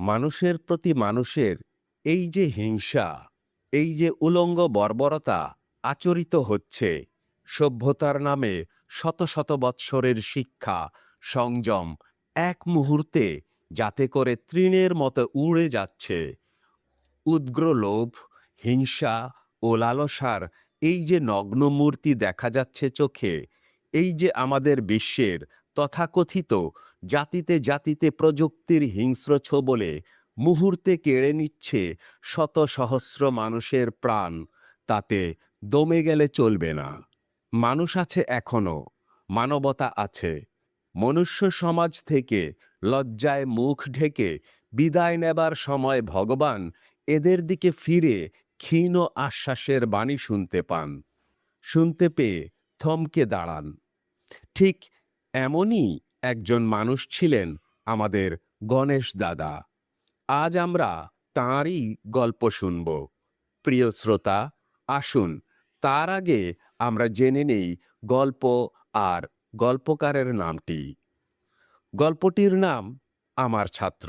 মানুষের প্রতি মানুষের এই যে হিংসা, এই যে উলঙ্গ বর্বরতা আচরিত হচ্ছে, সভ্যতার নামে শত শত বৎসরের শিক্ষা, সংযম এক মুহূর্তে যাতে করে তৃণের মতো উড়ে যাচ্ছে। উগ্র লোভ, হিংসা ও লালসার এই যে নগ্ন মূর্তি দেখা যাচ্ছে চোখে, এই যে আমাদের বিশ্বের তথাকথিত জাতিতে জাতিতে প্রযুক্তির হিংস্র ছোবলে মুহূর্তে কেড়ে নিচ্ছে শত সহস্র মানুষের প্রাণ, তাতে দমে গেলে চলবে না। মানুষ আছে এখনো, মানবতা আছে। মনুষ্য সমাজ থেকে লজ্জায় মুখ ঢেকে বিদায় নেবার সময় ভগবান এদের দিকে ফিরে ক্ষীণ আশ্বাসের বাণী শুনতে পান। শুনতে পেয়ে থমকে দাঁড়ান। ঠিক এমনই একজন মানুষ ছিলেন আমাদের গণেশ দাদা। আজ আমরা তাঁরই গল্প শুনব। প্রিয় শ্রোতা, আসুন তার আগে আমরা জেনে নেই গল্প আর গল্পকারের নামটি। গল্পটির নাম আমার ছাত্র,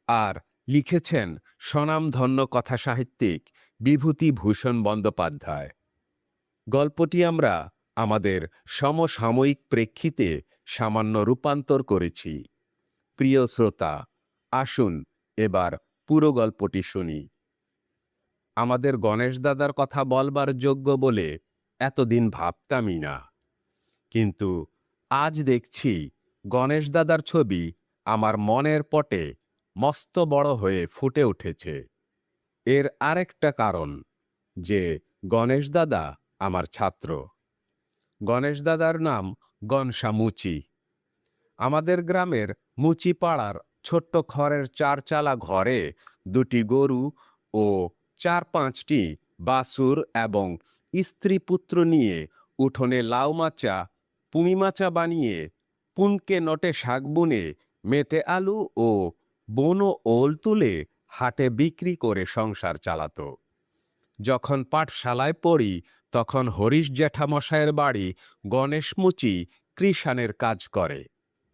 আর লিখেছেন স্বনামধন্য কথাসাহিত্যিক বিভূতিভূষণ বন্দ্যোপাধ্যায়। গল্পটি আমরা আমাদের সমসাময়িক প্রেক্ষিতে সামান্য রূপান্তর করেছি। প্রিয় শ্রোতা, আসুন এবার পুরো গল্পটি শুনি। আমাদের গণেশ দাদার কথা বলবার যোগ্য বলে এতদিন ভাবতামই না, কিন্তু আজ দেখছি গণেশ দাদার ছবি আমার মনের পটে মস্ত বড় হয়ে ফুটে উঠেছে। এর আরেকটা কারণ যে গণেশ দাদা আমার ছাত্র। গণেশ দাদার নাম গনসা মুচি। আমাদের গ্রামের মুচি পাড়ার ছোট্ট খড়ের চারচালা ঘরে দুটি গরু ও 4-5টি বাছুর এবং স্ত্রী পুত্র নিয়ে উঠোনে লাউ মাচা, পুঁই মাচা বানিয়ে, পুনকে নটে শাক বুনে, মেটে আলু ও বনো ওল তুলে হাটে বিক্রি করে সংসার চালাতো। যখন পাঠশালায় পড়ি তখন হরিশ জ্যাঠামশায়ের বাড়ি গণেশ মুচি কৃষাণের কাজ করে।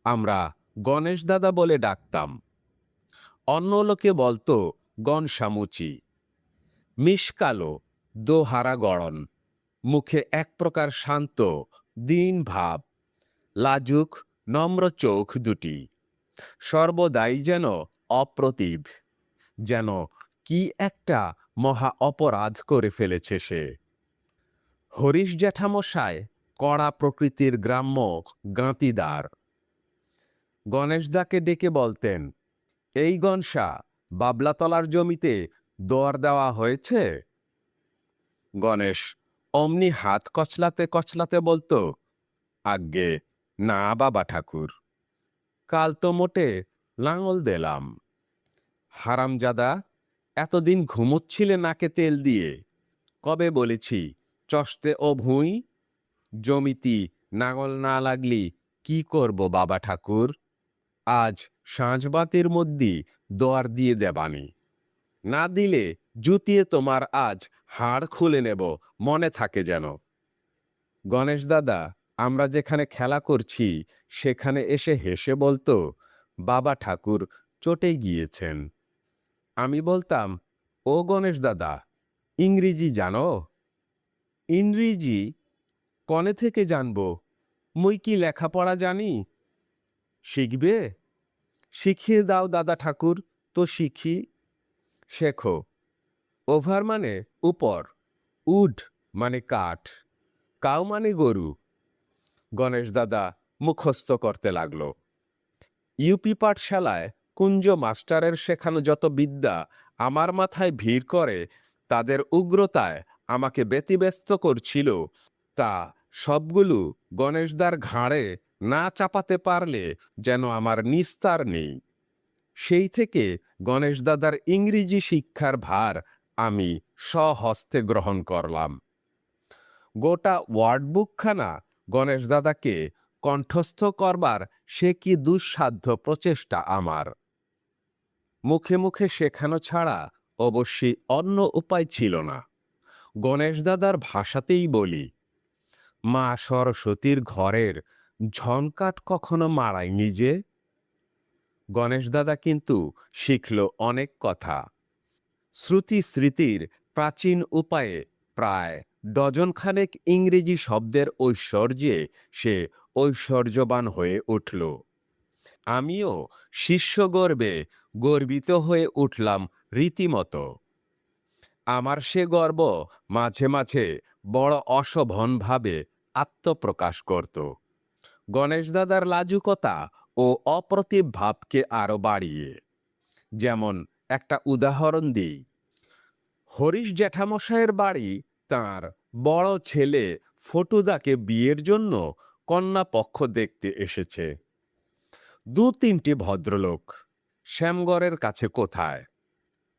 আমরা গণেশ দাদা বলে ডাকতাম। অন্য লোকে বলতো গনসামুচি। মিশকালো, দোহারা গড়ন, মুখে এক প্রকার শান্ত দীন ভাব, লাজুক নম্র চোখ দুটি, সর্বদাই যেন অপ্রতিভ, যেন কি একটা মহা অপরাধ করে ফেলেছে সে। হরিশ জ্যাঠামশায় কড়া প্রকৃতির গ্রাম্য গাঁতিদার। গণেশদাকে ডেকে বলতেন, এই গনসা, বাবলাতলার জমিতে দোয়ার দেওয়া হয়েছে? গণেশ অমনি হাত কচলাতে কচলাতে বলতো, আজ্ঞে না বাবা ঠাকুর, কাল তো মোটে লাঙল দিলাম। হারামজাদা, এতদিন ঘুমোচ্ছিলে নাকে তেল দিয়ে, কবে বলেছি চষতে ও ভুঁই? জমিতি নাঙল না লাগলি কি করব বাবা ঠাকুর? আজ সাঁঝবাতির মধ্যে দোয়ার দিয়ে দেবানি, না দিলে জুতিয়ে তোমার আজ হাড় খুলে নেব, মনে থাকে যেন। গণেশ দাদা আমরা যেখানে খেলা করছি সেখানে এসে হেসে বলতো, বাবা ঠাকুর চটে গিয়েছেন। আমি বলতাম, ও গণেশ দাদা, ইংরেজি জানো? ইংরেজি কনে থেকে জানবো, মুই কি লেখাপড়া জানি? শিখবে? শিখিয়ে দাও দাদা ঠাকুর, তো শিখি। শেখো। ওভার মানে উপর, উড মানে কাঠ, কাউ মানে গরু। গণেশ দাদা মুখস্থ করতে লাগলো। ইউপি পাঠশালায় কুঞ্জ মাস্টারের শেখানো যত বিদ্যা আমার মাথায় ভিড় করে, তাদের উগ্রতায় আমাকে ব্যতিব্যস্ত করছিল, তা সবগুলো গণেশদার ঘাড়ে না চাপাতে পারলে যেন আমার নিস্তার নেই। সেই থেকে গণেশ দাদার ইংরেজি শিক্ষার ভার আমি স্বহস্তে গ্রহণ করলাম। গোটা ওয়ার্ডবুকখানা গণেশ দাদাকে কণ্ঠস্থ করবার সে কি দুঃসাধ্য প্রচেষ্টা আমার। মুখে মুখে শেখানো ছাড়া অবশ্যই অন্য উপায় ছিল না। গণেশ দাদার ভাষাতেই বলি, মা সরস্বতীর ঘরের ঝনকাট কখনো মারায়নি যে। গণেশ দাদা কিন্তু শিখল অনেক কথা। শ্রুতি স্মৃতির প্রাচীন উপায়ে প্রায় ডজনখানেক ইংরেজি শব্দের ঐশ্বর্যে সে ঐশ্বর্যবান হয়ে উঠল। আমিও শিষ্যগর্বে গর্বিত হয়ে উঠলাম রীতিমতো। আমার সে গর্ব মাঝে মাঝে বড় অশোভনভাবে আত্মপ্রকাশ করত। গণেশ দাদার লাজুকতা ও অপ্রতিভ ভাবকে আরো বাড়িয়ে। যেমন একটা উদাহরণ দিই। হরিশ জ্যাঠামশাইয়ের বাড়ি তার বড় ছেলে ফটুদাকে বিয়ের জন্য কন্যা পক্ষ দেখতে এসেছে। দু তিনটি ভদ্রলোক। শ্যামগড়ের কাছে কোথায়?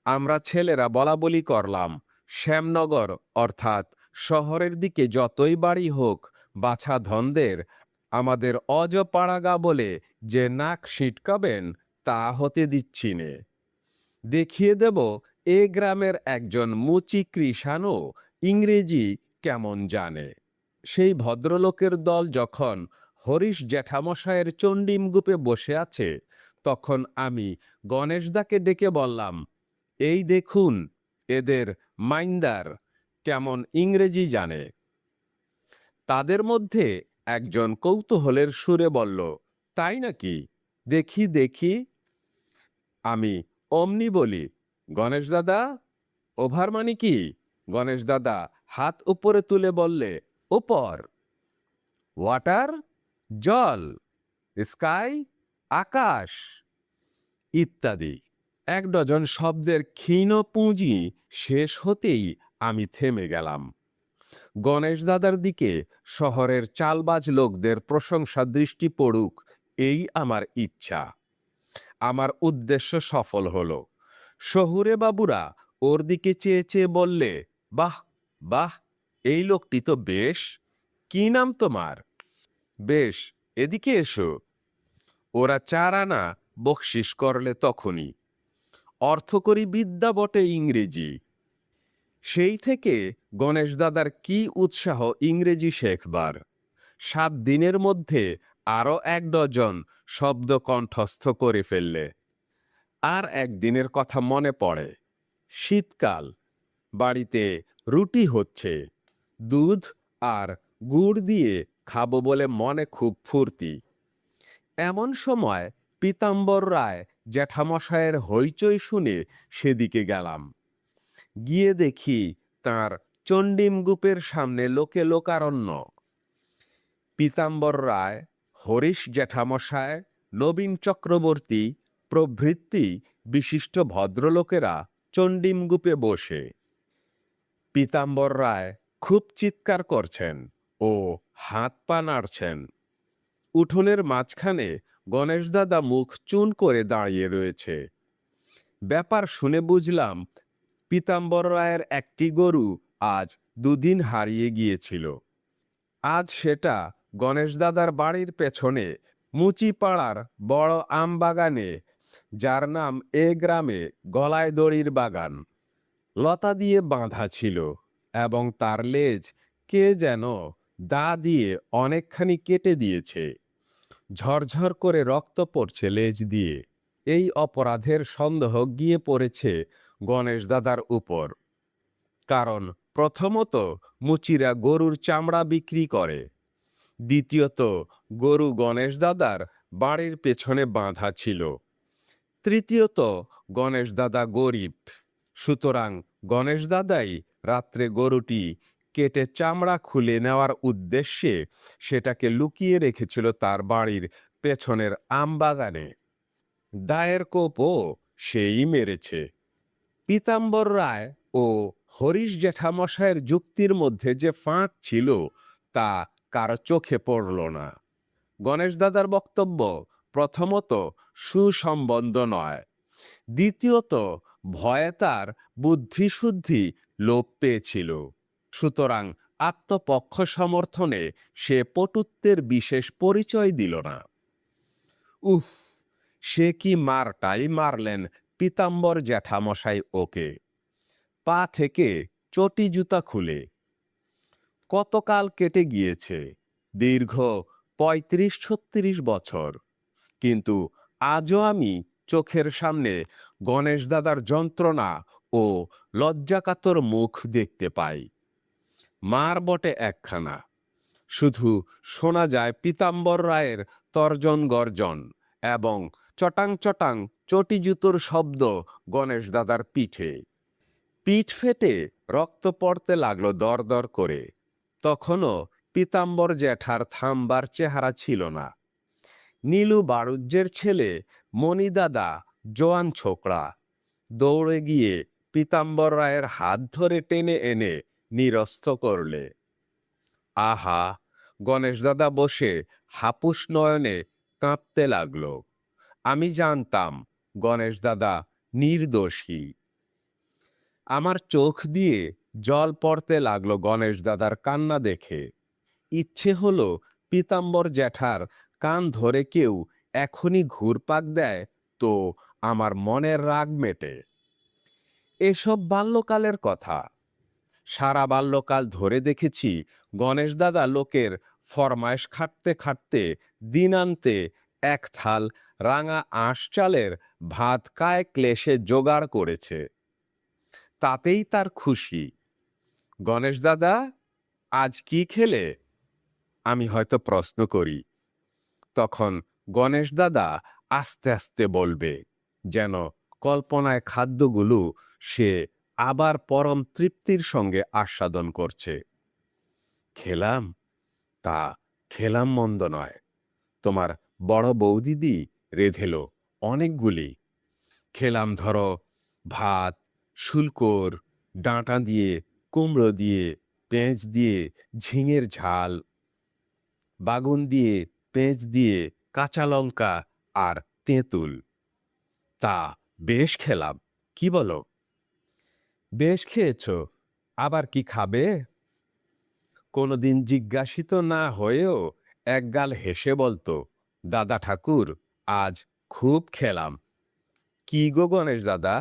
আমরা ছেলেরা বলাবলি করলাম, শ্যামনগর অর্থাৎ শহরের দিকে যতই বাড়ি হোক বাছা ধনদের আমাদের অজপাড়াগা বলে যে নাক সিটকাবেন তা হতে দিচ্ছি নে। দেখিয়ে দেব এ গ্রামের একজন মুচি কৃষাণও ইংরেজি কেমন জানে। সেই ভদ্রলোকের দল যখন হরিশ জ্যাঠামশায়ের চণ্ডীমগুপে বসে আছে, তখন আমি গণেশদাকে ডেকে বললাম, এই দেখুন এদের মাইন্দার কেমন ইংরেজি জানে। তাদের মধ্যে একজন কৌতূহলের সুরে বলল, তাই নাকি? দেখি দেখি। আমি অমনি বলি, গণেশ দাদা, ওভার মানে কি? গণেশ দাদা হাত উপরে তুলে বললে, ওপর। ওয়াটার, জল। স্কাই, আকাশ, ইত্যাদি। এক ডজন শব্দের ক্ষীণ পুঁজি শেষ হতেই আমি থেমে গেলাম। গণেশ দাদার দিকে শহরের চালবাজ লোকদের প্রশংসা দৃষ্টি পড়ুক, এই আমার ইচ্ছা। আমার উদ্দেশ্য সফল হলো। শহুরে বাবুরা ওর দিকে চেয়ে চেয়ে বললে, বাহ বাহ, এই লোকটি তো বেশ। কি নাম তোমার? বেশ, এদিকে এসো। ওরা 4 আনা বকশিস করলে তখনই। অর্থকরী বিদ্যা বটে ইংরেজি। সেই থেকে গণেশ দাদার কি উৎসাহ ইংরেজি শেখবার। 7 দিনের মধ্যে আরো 1 ডজন শব্দ কণ্ঠস্থ করে ফেললে। আর একদিনের কথা মনে পড়ে। শীতকাল, বাড়িতে রুটি হচ্ছে। দুধ আর গুড় দিয়ে খাবো বলে মনে খুব ফুর্তি। এমন সময় পীতাম্বর রায় জ্যাঠামশায়ের হইচই শুনে সেদিকে গেলাম। গিয়ে দেখি তাঁর চণ্ডীমগুপের সামনে লোকে লোকারণ্য। পীতাম্বর রায়, হরিশ জ্যাঠামশায়, নবীন চক্রবর্তী প্রভৃতি বিশিষ্ট ভদ্রলোকেরা চণ্ডীমগুপে বসে। পীতাম্বর রায় খুব চিৎকার করছেন ও হাত পা নাড়ছেন। উঠোনের মাঝখানে গণেশ দাদা মুখ চুন করে দাঁড়িয়ে রয়েছে। ব্যাপার শুনে বুঝলাম পীতাম্বর রায়ের একটি গরু আজ 2 দিন হারিয়ে গিয়েছিল। আজ সেটা গণেশ দাদার বাড়ির পেছনে মুচিপাড়ার বড় আম বাগানে, যার নাম এ গ্রামে গলায় দড়ির বাগান, লতা দিয়ে বাঁধা ছিল এবং তার লেজ কে যেন দা দিয়ে অনেকখানি কেটে দিয়েছে। ঝরঝর করে রক্ত পড়ছে লেজ দিয়ে। এই অপরাধের সন্দেহ গিয়ে পড়েছে গণেশ দাদার উপর। কারণ প্রথমত মুচিরা গরুর চামড়া বিক্রি করে, দ্বিতীয়ত গরু গণেশ দাদার বাড়ির পেছনে বাঁধা ছিল, তৃতীয়ত গণেশ দাদা গরিব। সুতরাং গণেশ দাদাই রাত্রে গরুটি কেটে চামড়া খুলে নেওয়ার উদ্দেশ্যে সেটাকে লুকিয়ে রেখেছিল তার বাড়ির পেছনের আম বাগানে। দায়ের কোপও সেই মেরেছে। পীতাম্বর রায় ও হরিশ জ্যাঠামশায়ের যুক্তির মধ্যে যে ফাঁক ছিল তা কারো চোখে পড়ল না। গণেশ দাদার বক্তব্য প্রথমত সুসম্বন্ধ নয়, দ্বিতীয়ত ভয়ে তার বুদ্ধিশুদ্ধি লোপ পেয়েছিল। সুতরাং আত্মপক্ষ সমর্থনে সে পটুত্বের বিশেষ পরিচয় দিল না। উহ, সে কি মারটাই মারলেন পীতাম্বর জ্যাঠামশাই ওকে, পা থেকে চটি জুতা খুলে। কতকাল কেটে গিয়েছে, দীর্ঘ 35-36 বছর, কিন্তু আজও আমি চোখের সামনে গণেশ দাদার যন্ত্রণা ও লজ্জাকাতর মুখ দেখতে পাই। মার বটে একখানা, শুধু শোনা যায় পীতাম্বর রায়ের তর্জন গর্জন এবং চটাং চটাং চটি জুতোর শব্দ গণেশ দাদার পিঠে। পিঠ ফেটে রক্ত পড়তে লাগলো দর দর করে। তখনও পীতাম্বর জ্যাঠার থামবার চেহারা ছিল না। নীলু বাড়ুজ্যের ছেলে মণিদাদা জোয়ান ছোকরা দৌড়ে গিয়ে পীতাম্বর রায়ের হাত ধরে টেনে এনে নিরস্ত করলে। আহা, গণেশ দাদা বসে হাপুস নয়নে কাঁদতে লাগলো। আমি জানতাম গণেশ দাদা নির্দোষী। আমার চোখ দিয়ে জল পড়তে লাগলো গণেশ দাদার কান্না দেখে। ইচ্ছে হলো পীতাম্বর জ্যাঠার কান ধরে কেউ এখনই ঘুরপাক দেয় তো আমার মনের রাগ মেটে। এসব বাল্যকালের কথা। সারা বাল্যকাল ধরে দেখেছি গণেশ দাদা লোকের ফরমায়েশ খাটতে খাটতে দিনান্তে এক থাল রাঙা আঁশ চালের ভাত কায় ক্লেশে জোগাড় করেছে, তাতেই তার খুশি। গণেশ দাদা, আজ কি খেলে? আমি হয়তো প্রশ্ন করি। তখন গণেশ দাদা আস্তে আস্তে বলবে, যেন কল্পনায় খাদ্যগুলো সে আবার পরম তৃপ্তির সঙ্গে আস্বাদন করছে। খেলাম, তা খেলাম মন্দ নয়। তোমার বড় বৌদিদি রেঁধেল অনেকগুলি। খেলাম ধরো ভাত, শুল্কর, ডাঁটা দিয়ে, কুমড়ো দিয়ে, পেঁয়াজ দিয়ে, ঝিঙের ঝাল, বাগুন দিয়ে, পেঁয়াজ দিয়ে, কাঁচা লঙ্কা আর তেঁতুল। তা বেশ খেলাম, কি বলো? বেশ খেয়েছ, আবার কি খাবে? কোনোদিন জিজ্ঞাসিত না হয়েও একগাল হেসে বলতো, দাদা ঠাকুর, আজ খুব খেলাম। কি গো গণেশ দাদা?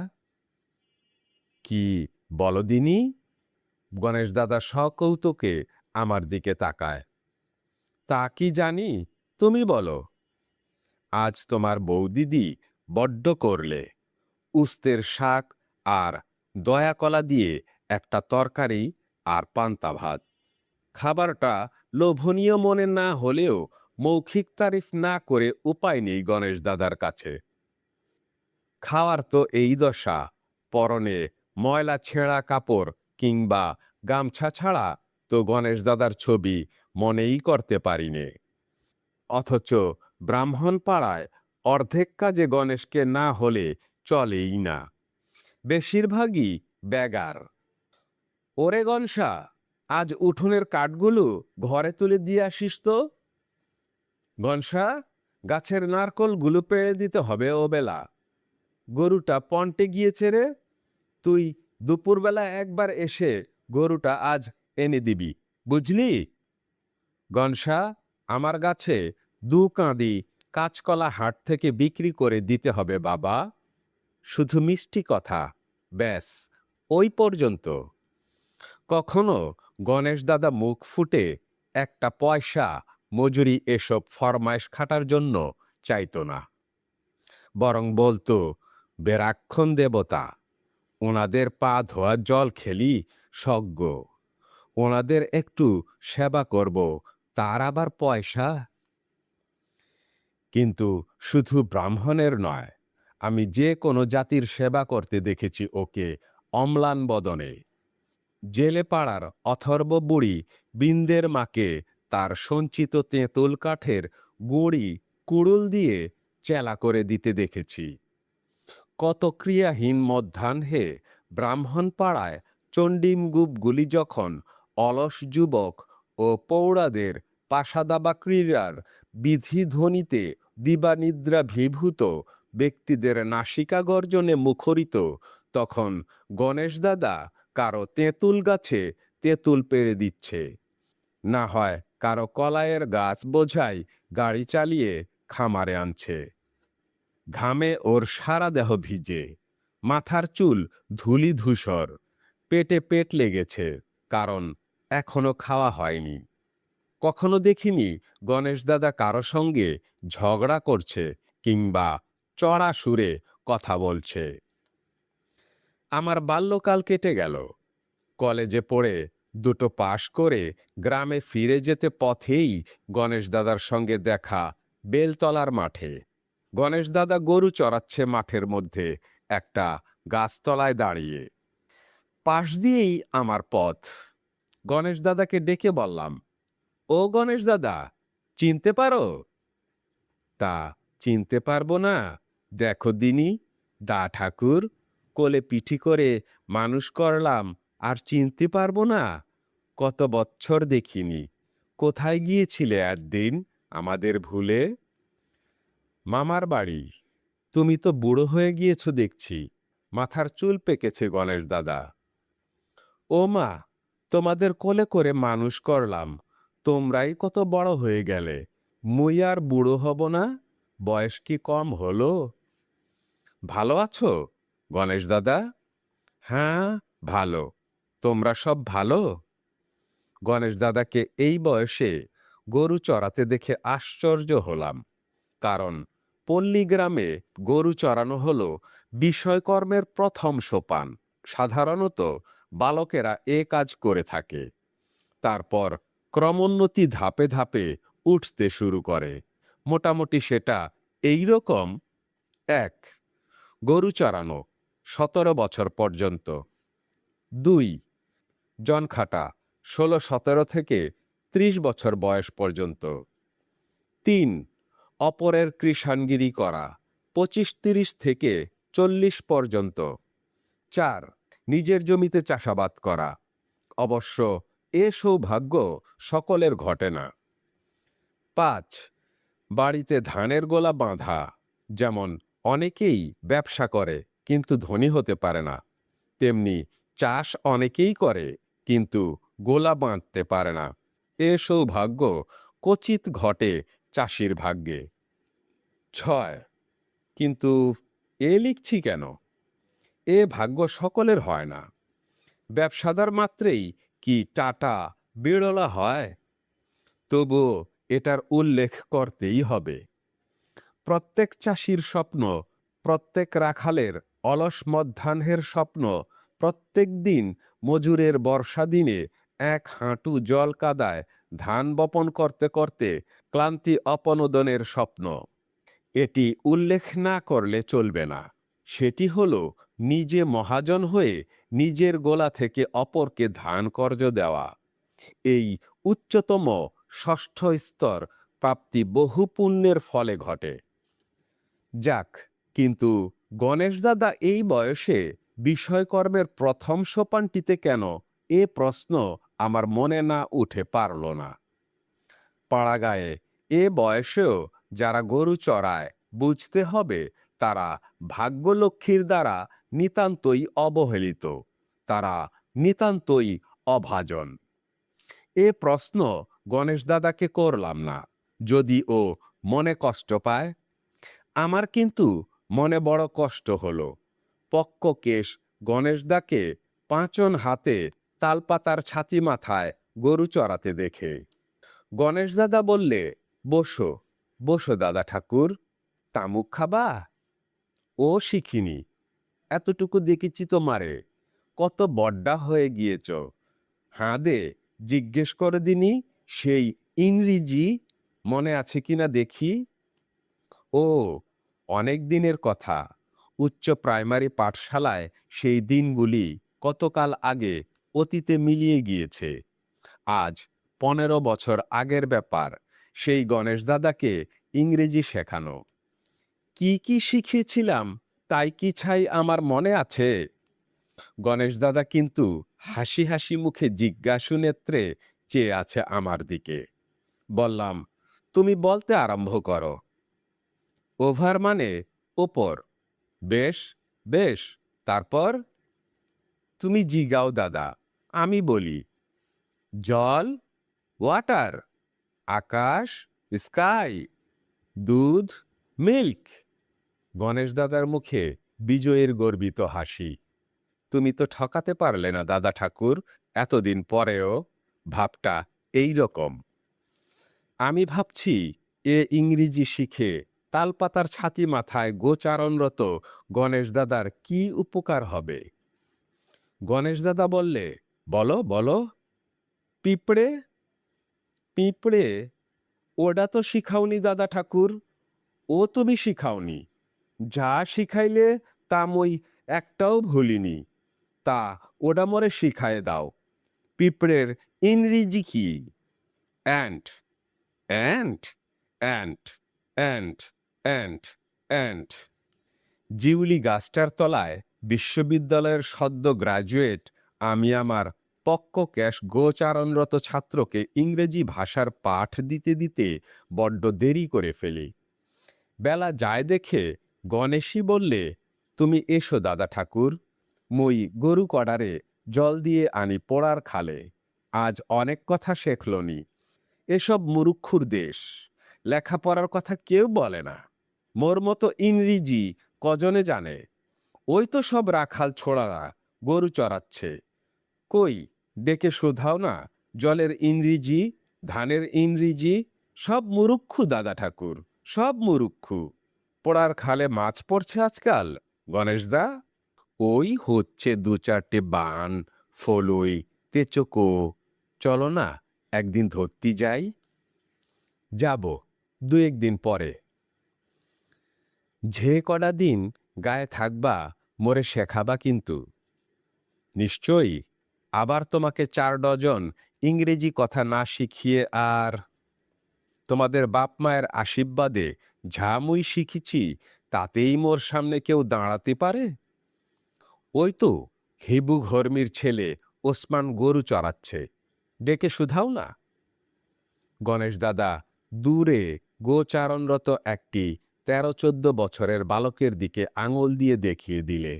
কি বলো দিনি? গণেশ দাদা সকৌতুকে আমার দিকে তাকায়। তা কি জানি, তুমি বলো। আজ তোমার বৌদিদি বড্ড করলে। উস্তের শাক আর দয়াকলা দিয়ে একটা তরকারি আর পান্তা ভাত। খাবারটা লোভনীয় মনে না হলেও মৌখিক তারিফ না করে উপায় নেই গণেশ দাদার কাছে। খাওয়ার তো এই দশা, পরনে ময়লা ছেঁড়া কাপড় কিংবা গামছা ছাড়া তো গণেশ দাদার ছবি মনেই করতে পারিনে। অথচ ব্রাহ্মণ পাড়ায় অর্ধেক কাজে গণেশকে না হলে চলেই না, বেশিরভাগই ব্যাগার। ওরে গনসা, আজ উঠোনের কাঠগুলো ঘরে তুলে দিয়ে আসিস তো। গনসা, গাছের নারকলগুলো পেড়ে দিতে হবে ও বেলা। গরুটা পন্টে গিয়েছে রে, তুই দুপুরবেলা একবার এসে গরুটা আজ এনে দিবি, বুঝলি? গনসা, আমার গাছে 2 কাঁদি কাঁচকলা হাট থেকে বিক্রি করে দিতে হবে বাবা। শুধু মিষ্টি কথা, ব্যাস ওই পর্যন্ত। কখনো গণেশ দাদা মুখ ফুটে একটা পয়সা মজুরি এসব ফরমায়েশ খাটার জন্য চাইতো না, বরং বলতো, বেরাক্ষণ দেবতা, ওনাদের পা ধোয়া জল খেলি সজ্ঞ, ওনাদের একটু সেবা করব, তার আবার পয়সা। কিন্তু শুধু ব্রাহ্মণের নয়, আমি যে কোনো জাতির সেবা করতে দেখেছি ওকে অম্লান বদনে। জেলে পাড়ার অথর্ব বুড়ি বিন্দের মাকে তার সঞ্চিত তেঁতুল কাঠের গুঁড়ি কুড়ুল দিয়ে চেলা করে দিতে দেখেছি। কত ক্রিয়াহীন মধ্যাহ্নে ব্রাহ্মণ পাড়ায় চণ্ডীমগুপগুলি যখন অলস যুবক ও পৌড়াদের পাশাদাবা ক্রীড়ার বিধিধ্বনিতে দিবানিদ্রা ভিভূত ব্যক্তিদের নাসিকা গর্জনে মুখরিত, তখন গণেশ দাদা কারো তেঁতুল গাছে তেঁতুল পেড়ে দিচ্ছে, না হয় কারো কলাইয়ের গাছ বোঝাই গাড়ি চালিয়ে খামারে আনছে। ঘামে ওর সারা দেহ ভিজে, মাথার চুল ধূলি ধূসর, পেটে পেট লেগেছে, কারণ এখনো খাওয়া হয়নি। কখনো দেখিনি গণেশ দাদা কারো সঙ্গে ঝগড়া করছে কিংবা চড়া সুরে কথা বলছে। আমার বাল্যকাল কেটে গেল। কলেজে পড়ে দুটো পাশ করে গ্রামে ফিরে যেতে পথেই গণেশ দাদার সঙ্গে দেখা বেলতলার মাঠে। গণেশ দাদা গরু চড়াচ্ছে মাঠের মধ্যে একটা গাছতলায় দাঁড়িয়ে। পাশ দিয়েই আমার পথ। গণেশ দাদাকে ডেকে বললাম, ও গণেশ দাদা, চিনতে পারো? তা চিনতে পারবো না? দেখো দিনি, দা ঠাকুর, কোলে পিঠি করে মানুষ করলাম, আর চিনতে পারবো না? কত বছর দেখিনি। কোথায় গিয়েছিলে একদিন আমাদের ভুলে? মামার বাড়ি। তুমি তো বুড়ো হয়ে গিয়েছো দেখছি। মাথার চুল পেকেছে গণেশ দাদা। ও মা, তোমাদের কোলে করে মানুষ করলাম, তোমরাই কত বড় হয়ে গেলে। মুই আর বুড়ো হব না? বয়স কি কম হলো? ভালো আছো গণেশ দাদা? হ্যাঁ, ভালো। তোমরা সব ভালো? গণেশ দাদাকে এই বয়সে গরু চড়াতে দেখে আশ্চর্য হলাম। কারণ পল্লীগ্রামে গরু চড়ানো হলো বিষয়কর্মের প্রথম সোপান। সাধারণত বালকেরা এ কাজ করে থাকে। তারপর ক্রমোন্নতি ধাপে ধাপে উঠতে শুরু করে। মোটামুটি সেটা এই রকম: ১. গরু চড়ানো ১৭ বছর পর্যন্ত। ২. জনখাটা ১৬-১৭ থেকে ৩০ বছর বয়স পর্যন্ত। ৩. অপরের কৃষাণগিরি করা ২৫-৩০ থেকে ৪০ পর্যন্ত। ৪. নিজের জমিতে চাষাবাদ করা। অবশ্য এ সৌভাগ্য সকলের ঘটে না। ৫. বাড়িতে ধানের গোলা বাঁধা, যেমন অনেকেই ব্যবসা করে কিন্তু ধনী হতে পারে না, তেমনি চাষ অনেকেই করে কিন্তু গোলা বাঁধতে পারে না। এ সৌভাগ্য ক্বচিৎ ঘটে চাষির ভাগ্যে। ৬. কিন্তু এ লিখছি কেন? এ ভাগ্য সকলের হয় না। ব্যবসাদার মাত্রেই কি টাটা বিড়লা হয়? তবুও এটার উল্লেখ করতেই হবে। প্রত্যেক চাষির স্বপ্ন, প্রত্যেক রাখালের অলস মধ্যাহ্নের স্বপ্ন, প্রত্যেক দিন মজুরের বর্ষা দিনে এক হাঁটু জল কাদায় ধান বপন করতে করতে ক্লান্তি অপনোদনের স্বপ্ন। এটি উল্লেখ না করলে চলবে না। সেটি হল নিজে মহাজন হয়ে নিজের গোলা থেকে অপরকে ধান কর্জ দেওয়া। এই উচ্চতম ষষ্ঠ স্তর প্রাপ্তি বহু পুণ্যের ফলে ঘটে। যাক, কিন্তু গণেশ দাদা এই বয়সে বিষয়কর্মের প্রথম সোপানটিতে কেন, এ প্রশ্ন আমার মনে না উঠে পারল না। পাড়াগাঁয়ে এ বয়সেও যারা গরু চড়ায়, বুঝতে হবে তারা ভাগ্যলক্ষ্মীর দ্বারা নিতান্তই অবহেলিত, তারা নিতান্তই অভাজন। এ প্রশ্ন গণেশ দাদাকে করলাম না, যদি ও মনে কষ্ট পায়। আমার কিন্তু মনে বড় কষ্ট হলো পক্ক কেশ গণেশদাকে পাঁচন হাতে তালপাতার ছাতি মাথায় গরু চড়াতে দেখে। গণেশ দাদা বললে, বসো বসো দাদা ঠাকুর, তামুক খাবা? ও শিখিনি, এতটুকু দেখেছি তোমারে, কত বড্ডা হয়ে গিয়েছ। হাঁ দে, জিজ্ঞেস করে দিনি সেই ইংরিজি মনে আছে কিনা দেখি। ও, অনেক দিনের কথা। উচ্চ প্রাইমারি পাঠশালায় সেই দিনগুলি কতকাল আগে অতীতে মিলিয়ে গিয়েছে। আজ ১৫ বছর আগের ব্যাপার। সেই গণেশ দাদাকে ইংরেজি শেখানো। কি কি শিখিয়েছিলাম তাই কি ছাই আমার মনে আছে? গণেশ দাদা কিন্তু হাসি হাসি মুখে জিজ্ঞাসু নেত্রে চেয়ে আছে আমার দিকে। বললাম, তুমি বলতে আরম্ভ করো। ওভার মানে ওপর। বেশ বেশ, তারপর? তুমি জিগাও দাদা, আমি বলি। জল, ওয়াটার। আকাশ, স্কাই। দুধ, মিল্ক। গণেশ দাদার মুখে বিজয়ের গর্বিত হাসি। তুমি তো ঠকাতে পারলে না দাদা ঠাকুর, এতদিন পরেও। ভাবটা এই রকম। আমি ভাবছি এ ইংরেজি শিখে তালপাতার ছাতি মাথায় গোচারণরত গণেশ দাদার কি উপকার হবে? গণেশ দাদা বললে, বলো বলো। পিঁপড়ে? পিঁপড়ে? ওটা তো শিখাওনি দাদা ঠাকুর। ও তুমি শিখাওনি। যা শিখাইলে তা মই একটাও ভুলিনি। তা ওটা মরে শিখায়ে দাও। পিঁপড়ের ইংরেজি কি? Ant. Ant? Ant, ant, ant, ant. জিউলি গাছটার তলায় বিশ্ববিদ্যালয়ের সদ্য গ্রাজুয়েট আমি আমার পক্ক ক্যাশ গোচারণরত ছাত্রকে ইংরেজি ভাষার পাঠ দিতে দিতে বড্ড দেরি করে ফেলি। বেলা যায় দেখে গণেশই বললে, তুমি এসো দাদা ঠাকুর, মই গরু কডারে জল দিয়ে আনি পোড়ার খালে। আজ অনেক কথা শেখলনি। এসব মুরুক্ষুর দেশ, লেখাপড়ার কথা কেউ বলে না। মোর মতো ইংরেজি কজনে জানে? ওই তো সব রাখাল ছোড়ারা গরু চড়াচ্ছে। কই, ডেকে শোধাও না জলের ইংরেজি, ধানের ইংরেজি। সব মুরুক্ষু দাদা ঠাকুর, সব মুরুক্ষু। পোড়ার খালে মাছ পড়ছে আজকাল গণেশদা। ওই হচ্ছে দু চারটে বান, ফলই, তেচকো। চলো না একদিন ধরতে যাই। যাব দু একদিন পরে। যে কটা দিন গায়ে থাকবা মোরে শেখাবা কিন্তু। নিশ্চয়ই। আবার তোমাকে 4 ডজন ইংরেজি কথা না শিখিয়ে আর। তোমাদের বাপ মায়ের আশীর্বাদে যা মুই শিখেছি তাতেই মোর সামনে কেউ দাঁড়াতে পারে? ওই তো হিবু ঘর্মির ছেলে ওসমান গরু চড়াচ্ছে, ডেকে শুধাও না। গণেশ দাদা দূরে গোচারণরত একটি 13-14 বছরের বালকের দিকে আঙুল দিয়ে দেখিয়ে দিলে।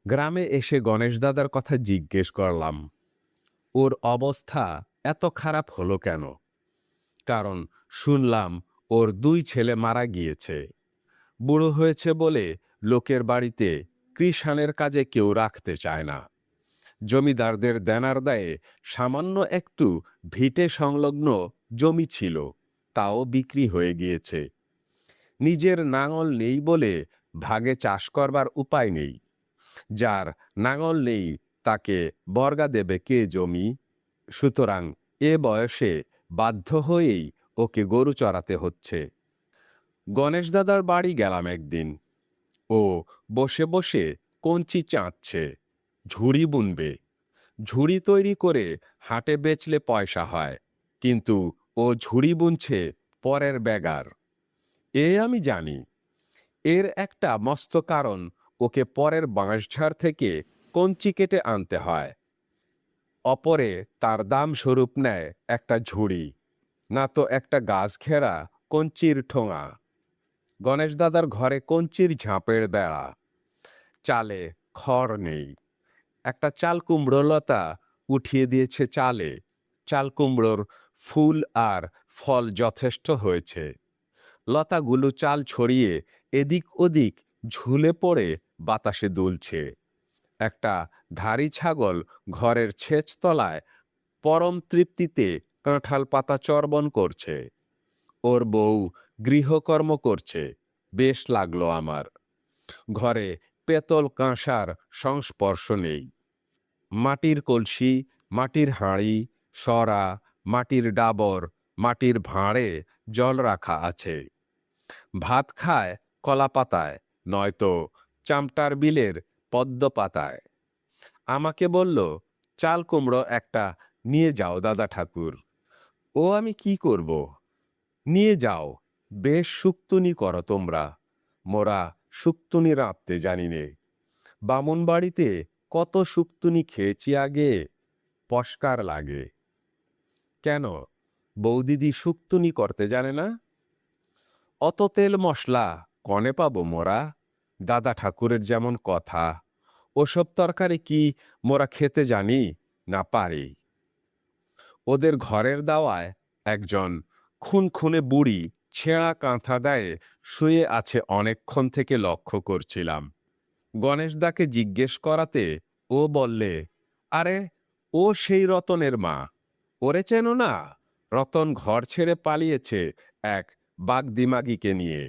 গ্রামে এসে গণেশ দাদার কথা জিজ্ঞেস করলাম, ওর অবস্থা এত খারাপ হলো কেন? কারণ শুনলাম ওর 2 ছেলে মারা গিয়েছে। বুড়ো হয়েছে বলে লোকের বাড়িতে কৃষাণের কাজে কেউ রাখতে চায় না। জমিদারদের দেনার দায়ে সামান্য একটু ভিটে সংলগ্ন জমি ছিল, তাও বিক্রি হয়ে গিয়েছে। নিজের নাঙল নেই বলে ভাগে চাষ করবার উপায় নেই। যার নাঙল নেই তাকে বর্গা দেবে কে জমি? সুতরাং এ বয়সে বাধ্য হয়েই ওকে গরু চড়াতে হচ্ছে। গণেশ দাদার বাড়ি গেলাম একদিন। ও বসে বসে কঞ্চি চাঁদছে, ঝুড়ি বুনবে। ঝুড়ি তৈরি করে হাটে বেচলে পয়সা হয়, কিন্তু ও ঝুড়ি বুনছে পরের ব্যাগার। এ আমি জানি। এর একটা মস্ত কারণ, ওকে পরের বাঁশঝাড় থেকে কঞ্চি কেটে আনতে হয়। অপরে তার দাম স্বরূপ নেয় একটা ঝুড়ি, না তো একটা গাছ ঘেরা কঞ্চির ঠোঙা। গণেশ দাদার ঘরে কঞ্চির ঝাঁপের বেড়া, চালে খড় নেই। একটা চাল কুমড়ো লতা উঠিয়ে দিয়েছে চালে। চাল কুমড়োর ফুল আর ফল যথেষ্ট হয়েছে। লতাগুলো চাল ছড়িয়ে এদিক ওদিক ঝুলে পড়ে বাতাসে দুলছে। একটা ধাড়ি ছাগল ঘরের ছেচতলায় পরম তৃপ্তিতে কাঁঠাল পাতা চর্বণ করছে। ওর বউ গৃহকর্ম করছে, বেশ লাগলো আমার। ঘরে পেতল কাঁসার সংস্পর্শ নেই। মাটির কলসি, মাটির হাঁড়ি, সরা, মাটির ডাবর, মাটির ভাঁড়ে জল রাখা আছে। ভাত খায় কলা পাতায়, নয়তো চামটার বিলের পদ্ম পাতায়। আমাকে বলল, চাল কুমড়ো একটা নিয়ে যাও দাদা ঠাকুর। ও আমি কি করব? নিয়ে যাও, বেশ শুক্তুনি করো তোমরা। মোরা শুক্তুনি রাঁধতে জানি নে। বামুন বাড়িতে কত শুক্তুনি খেয়েছি আগে, পস্কার লাগে। কেন, বৌদিদি শুক্তুনি করতে জানে না? অত তেল মশলা কনে পাবো মোরা? দাদা ঠাকুরের যেমন কথা, ওসব তরকারি কি মোরা খেতে জানি না পারি? ওদের ঘরের দাওয়ায় একজন খুনখুনে বুড়ি ছেঁড়া কাঁথা গায়ে শুয়ে আছে অনেকক্ষণ থেকে লক্ষ্য করছিলাম। গণেশদাকে জিজ্ঞেস করাতে ও বললে, আরে ও সেই রতনের মা, ওরে চেনো না? রতন ঘর ছেড়ে পালিয়েছে এক বাগদিমাগিকে নিয়ে।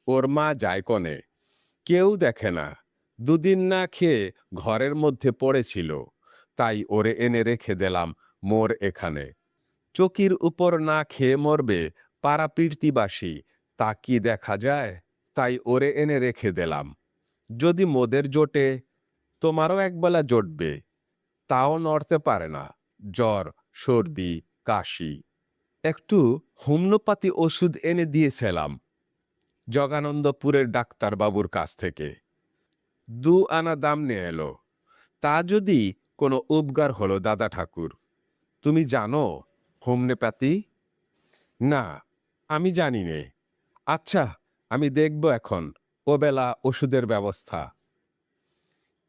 ওর মা যায় কনে, কেউ দেখে না। দুদিন না খেয়ে ঘরের মধ্যে পড়েছিল, তাই ওরে এনে রেখে দিলাম মোর এখানে। চকির উপর না খেয়ে মরবে পাড়া পীর্তিবাসী, তা কি দেখা যায়? তাই ওরে এনে রেখে দিলাম। যদি মোদের জোটে, তোমারও একবেলা জোটবে। তাও নড়তে পারে না, জ্বর, সর্দি, কাশি। একটু হোমিওপ্যাথি ওষুধ এনে দিয়েছিলাম জগানন্দপুরের ডাক্তারবাবুর কাছ থেকে। 2 আনা দাম নিয়ে এলো। তা যদি কোনো উপকার হলো দাদা ঠাকুর? তুমি জানো হোমিওপ্যাথি? না, আমি জানি নে। আচ্ছা, আমি দেখব এখন ওবেলা ওষুধের ব্যবস্থা।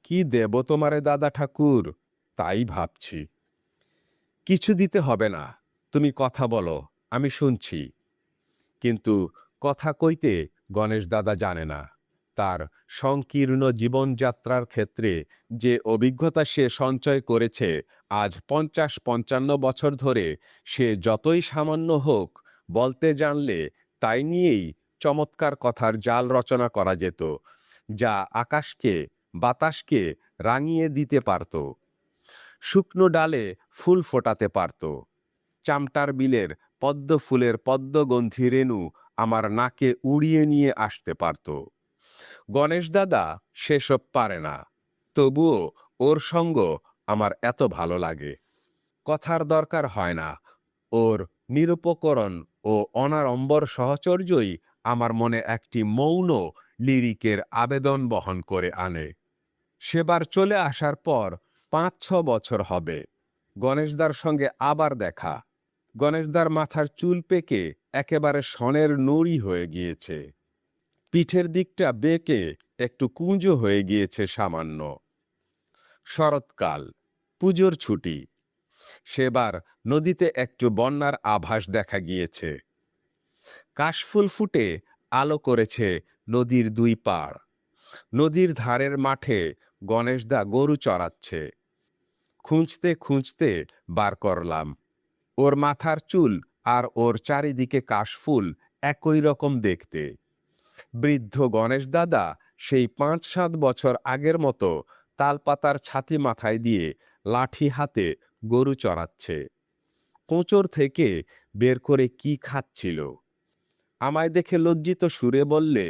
কি দেব তোমারে দাদা ঠাকুর, তাই ভাবছি। কিছু দিতে হবে না, তুমি কথা বলো, আমি শুনছি। কিন্তু কথা কইতে গণেশ দাদা জানে না। তার সংকীর্ণ জীবনযাত্রার ক্ষেত্রে যে অভিজ্ঞতা সে সঞ্চয় করেছে আজ 50-55 বছর ধরে, সে যতই সামান্য হোক, বলতে জানলে তাই নিয়েই চমৎকার কথার জাল রচনা করা যেত, যা আকাশকে বাতাসকে রাঙিয়ে দিতে পারত, শুকনো ডালে ফুল ফোটাতে পারত। চামটার বিলের পদ্ম ফুলের পদ্মগন্ধি রেণু আমার নাকে উড়িয়ে নিয়ে আসতে পারত। গণেশ দাদা সেসব পারে না, তবুও ওর সঙ্গ আমার এত ভালো লাগে। কথার দরকার হয় না, ওর নিরুপকরণ ও অনাড়ম্বর সহচর্যই আমার মনে একটি মৌন লিরিকের আবেদন বহন করে আনে। সেবার চলে আসার পর 5-6 বছর হবে গণেশদার সঙ্গে আবার দেখা। গণেশদার মাথার চুল পেকে একেবারে সনের নুড়ি হয়ে গিয়েছে, পিঠের দিকটা বেঁকে একটু কুঁজো হয়ে গিয়েছে সামান্য। শরৎকাল, পুজোর ছুটি। সেবার নদীতে একটু বন্যার আভাস দেখা গিয়েছে। কাশফুল ফুটে আলো করেছে নদীর 2 পাড়। নদীর ধারের মাঠে গণেশদা গরু চড়াচ্ছে। খুঁজতে খুঁজতে বার করলাম। ওর মাথার চুল আর ওর চারিদিকে কাশফুল একই রকম দেখতে। বৃদ্ধ গণেশ দাদা সেই 5-7 বছর আগের মতো তালপাতার ছাতি মাথায় দিয়ে লাঠি হাতে গরু চড়াচ্ছে। কোঁচর থেকে বের করে কি খাচ্ছিল। আমায় দেখে লজ্জিত সুরে বললে,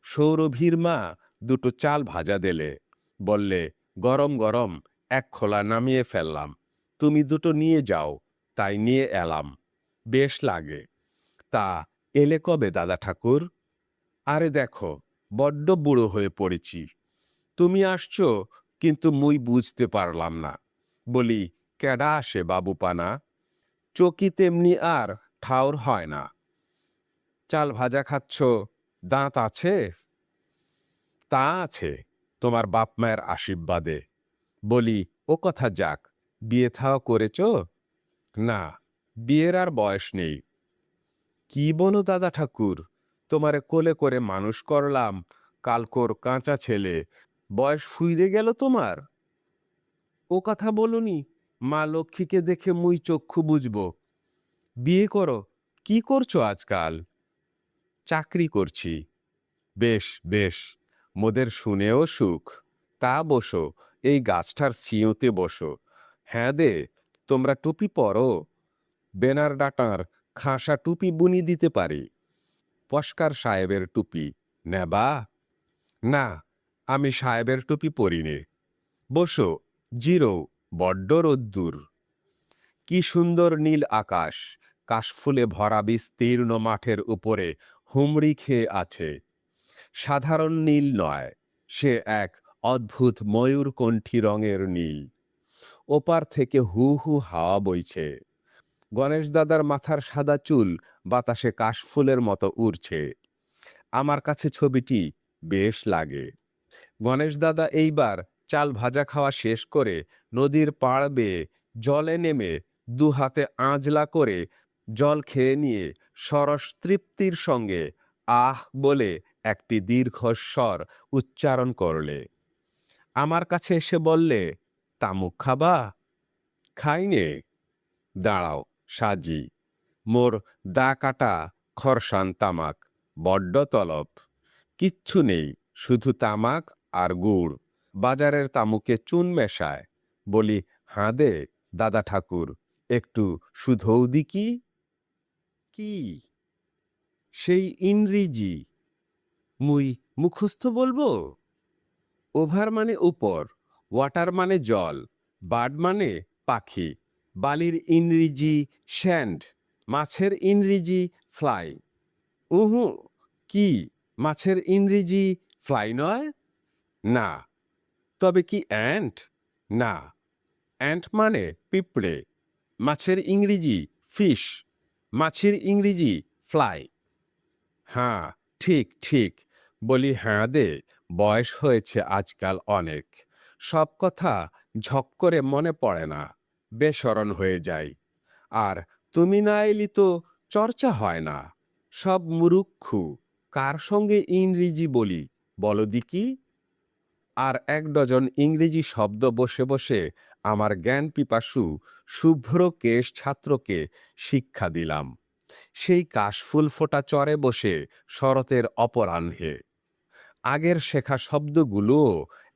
সৌরভীর মা 2টো চাল ভাজা দিলে, বললে, গরম গরম 1 খোলা নামিয়ে ফেললাম, তুমি 2টো নিয়ে যাও। তাই নিয়ে এলাম, বেশ লাগে। তা এলে কবে দাদা ঠাকুর? আরে দেখো, বড্ড বুড়ো হয়ে পড়েছি। তুমি আসছো, কিন্তু মুই বুঝতে পারলাম না। বলি, কেডা আসে বাবুপানা? চকি তেমনি আর ঠাউর হয় না। চাল ভাজা খাচ্ছ, দাঁত আছে? তা আছে, তোমার বাপ মায়ের আশীর্বাদে। বলি, ও কথা যাক, বিয়ে থাও করেছ? না, বিয়ের আর বয়স নেই। কি বলো দাদা ঠাকুর, তোমারে কোলে করে মানুষ করলাম, কালকোর কাঁচা ছেলে, বয়স ফুইরে গেল তোমার? ও কথা বলনি, মা লক্ষ্মীকে দেখে মুই চক্ষু বুঝব। বিয়ে করো, কি করছো আজকাল? চাকরি করছি। বেশ বেশ, মোদের শুনেও সুখ। তা বসো, এই গাছটার ছিঁয়োতে বসো। হ্যাঁ দে, তোমরা টুপি পরো? বেনার ডাটার খাসা টুপি বুনি দিতে পারি। পস্কার সাহেবের টুপি নেবা? না, আমি সাহেবের টুপি পরিনে। বসো, জিরো, বড্ড রোদ্দুর। কি সুন্দর নীল আকাশ, কাশফুলে ভরা বিস্তীর্ণ মাঠের উপরে হুমড়ি খেয়ে আছে। সাধারণ নীল নয়, সে এক অদ্ভুত ময়ূরকণ্ঠী রঙের নীল। ওপার থেকে হু হু হাওয়া বইছে। গণেশ দাদার মাথার সাদা চুল বাতাসে কাশফুলের মতো উড়ছে। আমার কাছে ছবিটি বেশ লাগে। গণেশ দাদা এইবার চাল ভাজা খাওয়া শেষ করে নদীর পাড় বেয়ে জলে নেমে 2 হাতে আঁজলা করে জল খেয়ে নিয়ে সরস তৃপ্তির সঙ্গে আহ বলে একটি দীর্ঘস্বর উচ্চারণ করলে। আমার কাছে এসে বললে, তামুক খাবা? খাইনে। দাঁড়াও, সাজি। মোর দা কাটা খরসান তামাক বড্ড তলব, কিচ্ছু নেই, শুধু তামাক আর গুড়। বাজারের তামুকে চুন মেশায়। বলি, হাঁ দে দাদা ঠাকুর, একটু শুধৌ দিকি। কি? সেই ইংরেজি মুই মুখস্থ বলবো? ওভার মানে উপর, ওয়াটার মানে জল, বার্ড মানে পাখি, বালির ইংরেজি স্যান্ড, মাছের ইংরেজি ফ্লাই। উহু, কি মাছের ইংরেজি ফ্লাই নয়? না। তবে কি অ্যান্ট? না, অ্যান্ট মানে পিঁপড়ে। মাছের ইংরেজি ফিশ, মাছের ইংরেজি ফ্লাই। হ্যাঁ, ঠিক ঠিক। বলি, হ্যাঁ দে, বয়স হয়েছে আজকাল অনেক, সব কথা ঝপ করে মনে পড়ে না, বেসরণ হয়ে যায়। আর তুমি না এলি তো চর্চা হয় না। সব মুরুক্ষু, কার সঙ্গে ইংরেজি বলি বলো দিকি? আর ১ ডজন ইংরেজি শব্দ বসে বসে আমার জ্ঞান পিপাসু শুভ্র কেশ ছাত্রকে শিক্ষা দিলাম, সেই কাশফুল ফোটা চরে বসে শরতের অপরাহ্নে। আগের শেখা শব্দগুলোও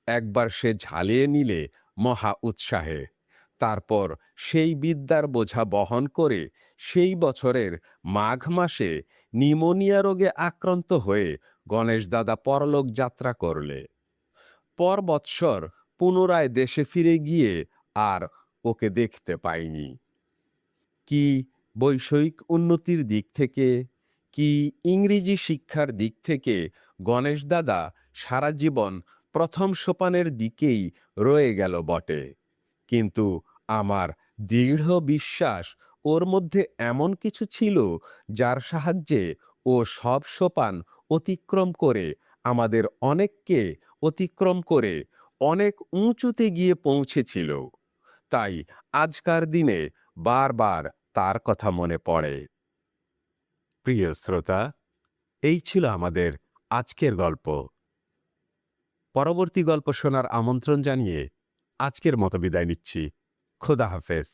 একবার সে ঝালিয়ে নিলে মহা উৎসাহে। তারপর সেই বিদ্যার বোঝা বহন করে সেই বছরের মাঘ মাসে নিউমোনিয়া রোগে আক্রান্ত হয়ে গণেশ দাদা পরলোক যাত্রা করলে। পর বৎসর পুনরায় দেশে ফিরে গিয়ে আর ওকে দেখতে পাইনি। কি বৈষয়িক উন্নতির দিক থেকে, কি ইংরেজি শিক্ষার দিক থেকে গণেশ দাদা সারা জীবন প্রথম সোপানের দিকেই রয়ে গেল বটে, কিন্তু আমার দৃঢ় বিশ্বাস ওর মধ্যে এমন কিছু ছিল যার সাহায্যে ও সব সোপান অতিক্রম করে আমাদের অনেককে অতিক্রম করে অনেক উঁচুতে গিয়ে পৌঁছেছিল। তাই আজকার দিনে বারবার তার কথা মনে পড়ে। প্রিয় শ্রোতা, এই ছিল আমাদের আজকের গল্প। পরবর্তী গল্প শোনার আমন্ত্রণ জানিয়ে আজকের মতো বিদায় নিচ্ছি। খোদা হাফেজ।